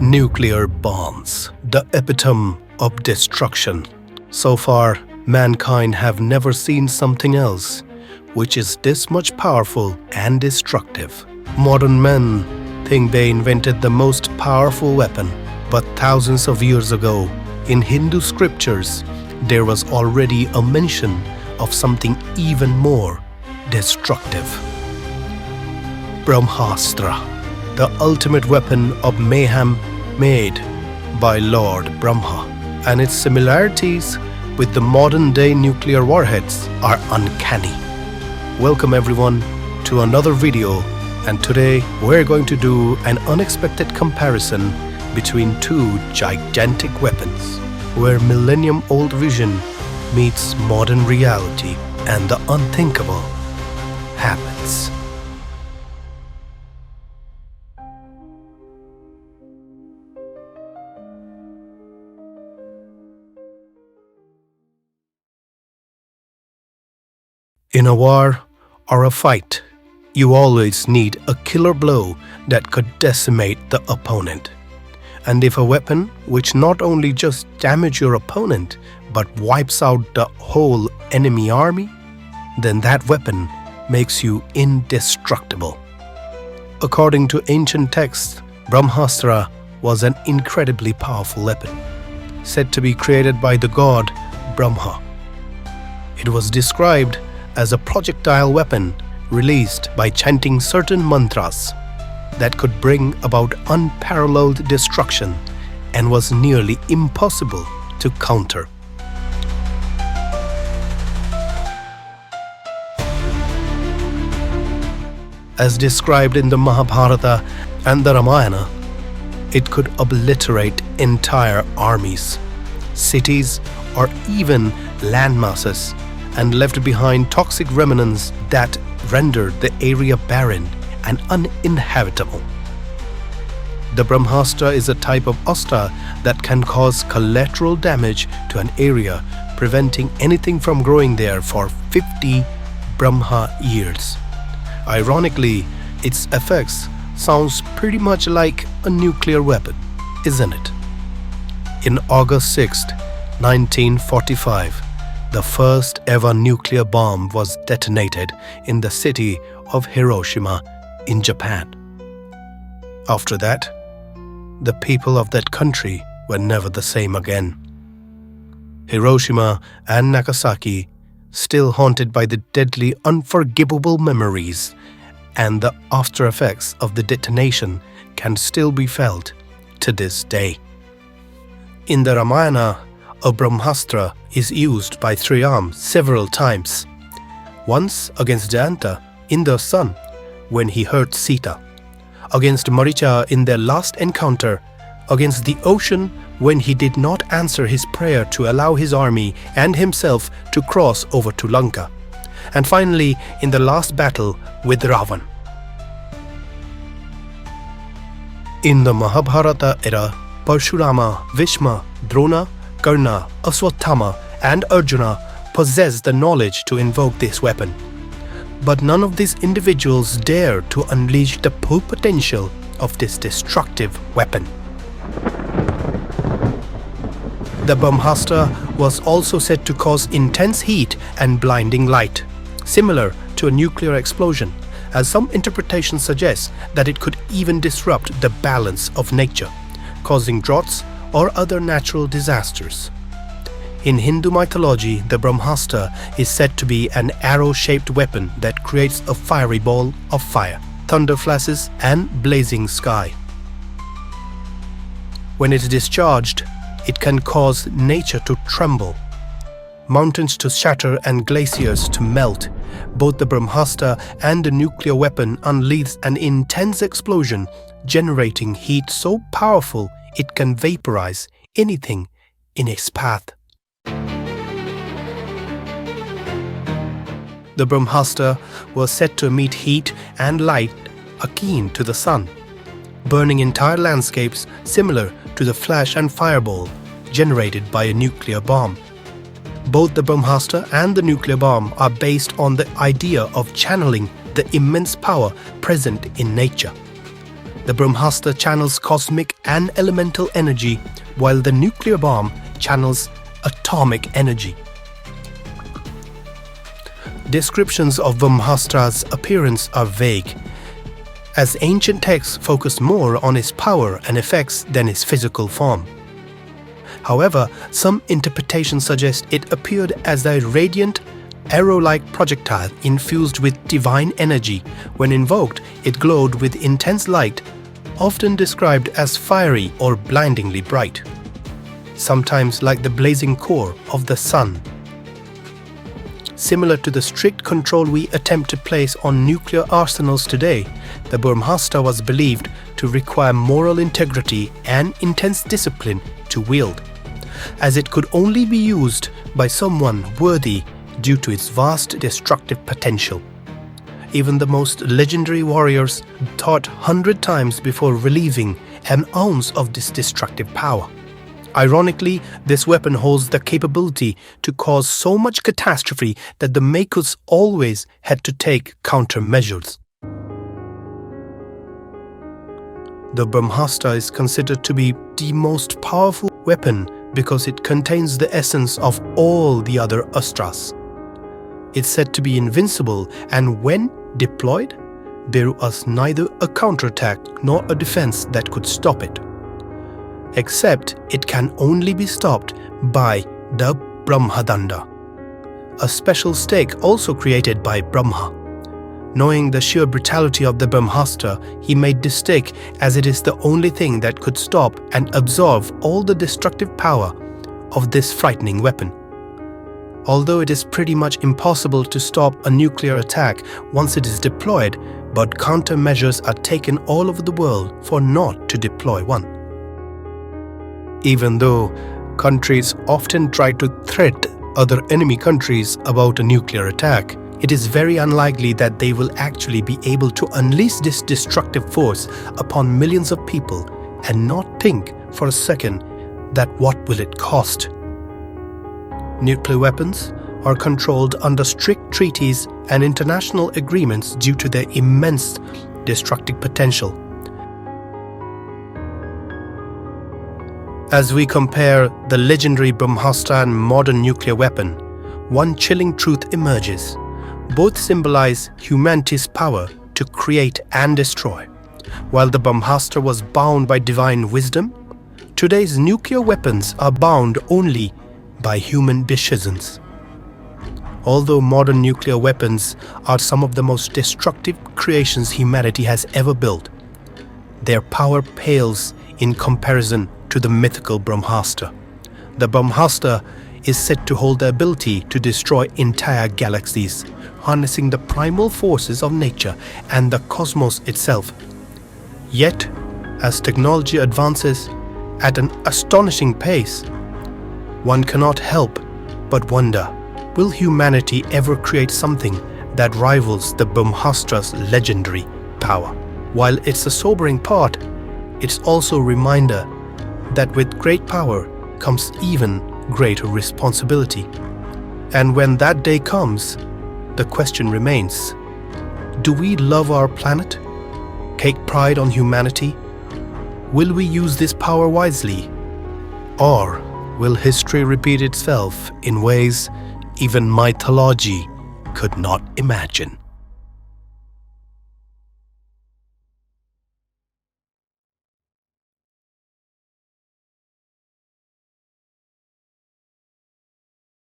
Nuclear bombs, the epitome of destruction. So far, mankind have never seen something else which is this much powerful and destructive. Modern men think they invented the most powerful weapon, but thousands of years ago, in Hindu scriptures, there was already a mention of something even more destructive. Brahmastra, the ultimate weapon of mayhem made by Lord Brahma, and its similarities with the modern-day nuclear warheads are uncanny. Welcome everyone to another video, and today we're going to do an unexpected comparison between two gigantic weapons, where millennium-old vision meets modern reality and the unthinkable happens. In a war or a fight, you always need a killer blow that could decimate the opponent. And if a weapon which not only just damages your opponent but wipes out the whole enemy army, then that weapon makes you indestructible. According to ancient texts, Brahmastra was an incredibly powerful weapon, said to be created by the god Brahma. It was described as a projectile weapon released by chanting certain mantras that could bring about unparalleled destruction and was nearly impossible to counter. As described in the Mahabharata and the Ramayana, it could obliterate entire armies, cities, or even land masses, and left behind toxic remnants that rendered the area barren and uninhabitable. The Brahmastra is a type of astra that can cause collateral damage to an area, preventing anything from growing there for 50 Brahma years. Ironically, its effects sounds pretty much like a nuclear weapon, isn't it? In August 6, 1945, the first ever nuclear bomb was detonated in the city of Hiroshima in Japan. After that, the people of that country were never the same again. Hiroshima and Nagasaki still haunted by the deadly, unforgivable memories, and the after effects of the detonation can still be felt to this day. In the Ramayana, a Brahmastra is used by Sriram several times. Once against Jayanta in the sun when he hurt Sita, against Maricha in their last encounter, against the ocean when he did not answer his prayer to allow his army and himself to cross over to Lanka, and finally in the last battle with Ravan. In the Mahabharata era, Parshurama, Bhishma, Drona, Karna, Aswathama, and Arjuna possessed the knowledge to invoke this weapon. But none of these individuals dared to unleash the full potential of this destructive weapon. The Brahmastra was also said to cause intense heat and blinding light, similar to a nuclear explosion, as some interpretations suggest that it could even disrupt the balance of nature, causing droughts or other natural disasters. In Hindu mythology, the Brahmastra is said to be an arrow-shaped weapon that creates a fiery ball of fire, thunder flashes, and blazing sky. When it is discharged, it can cause nature to tremble, mountains to shatter, and glaciers to melt. Both the Brahmastra and the nuclear weapon unleash an intense explosion, generating heat so powerful it can vaporize anything in its path. The Brahmastra was said to emit heat and light akin to the sun, burning entire landscapes similar to the flash and fireball generated by a nuclear bomb. Both the Brahmastra and the nuclear bomb are based on the idea of channeling the immense power present in nature. The Brahmastra channels cosmic and elemental energy, while the nuclear bomb channels atomic energy. Descriptions of Brahmastra's appearance are vague, as ancient texts focus more on its power and effects than its physical form. However, some interpretations suggest it appeared as a radiant, arrow-like projectile infused with divine energy. When invoked, it glowed with intense light, often described as fiery or blindingly bright, sometimes like the blazing core of the sun. Similar to the strict control we attempt to place on nuclear arsenals today, the Brahmastra was believed to require moral integrity and intense discipline to wield, as it could only be used by someone worthy due to its vast destructive potential. Even the most legendary warriors thought 100 times before releasing an ounce of this destructive power. Ironically, this weapon holds the capability to cause so much catastrophe that the makers always had to take countermeasures. The Brahmastra is considered to be the most powerful weapon because it contains the essence of all the other astras. It's said to be invincible, and when deployed, there was neither a counterattack nor a defense that could stop it. Except it can only be stopped by the Brahmadanda, a special stake also created by Brahma. Knowing the sheer brutality of the Brahmastra, he made this stake as it is the only thing that could stop and absorb all the destructive power of this frightening weapon. Although it is pretty much impossible to stop a nuclear attack once it is deployed, but countermeasures are taken all over the world for not to deploy one. Even though countries often try to threat other enemy countries about a nuclear attack, it is very unlikely that they will actually be able to unleash this destructive force upon millions of people and not think for a second that what will it cost. Nuclear weapons are controlled under strict treaties and international agreements due to their immense destructive potential. As we compare the legendary Brahmastra and modern nuclear weapon, one chilling truth emerges. Both symbolize humanity's power to create and destroy. While the Brahmastra was bound by divine wisdom, today's nuclear weapons are bound only by human decisions. Although modern nuclear weapons are some of the most destructive creations humanity has ever built, their power pales in comparison to the mythical Brahmastra. The Brahmastra is said to hold the ability to destroy entire galaxies, harnessing the primal forces of nature and the cosmos itself. Yet, as technology advances at an astonishing pace, one cannot help but wonder, will humanity ever create something that rivals the Brahmastra's legendary power? While it's a sobering part, it's also a reminder that with great power comes even greater responsibility. And when that day comes, the question remains, do we love our planet? Take pride on humanity? Will we use this power wisely? Or will history repeat itself in ways even mythology could not imagine?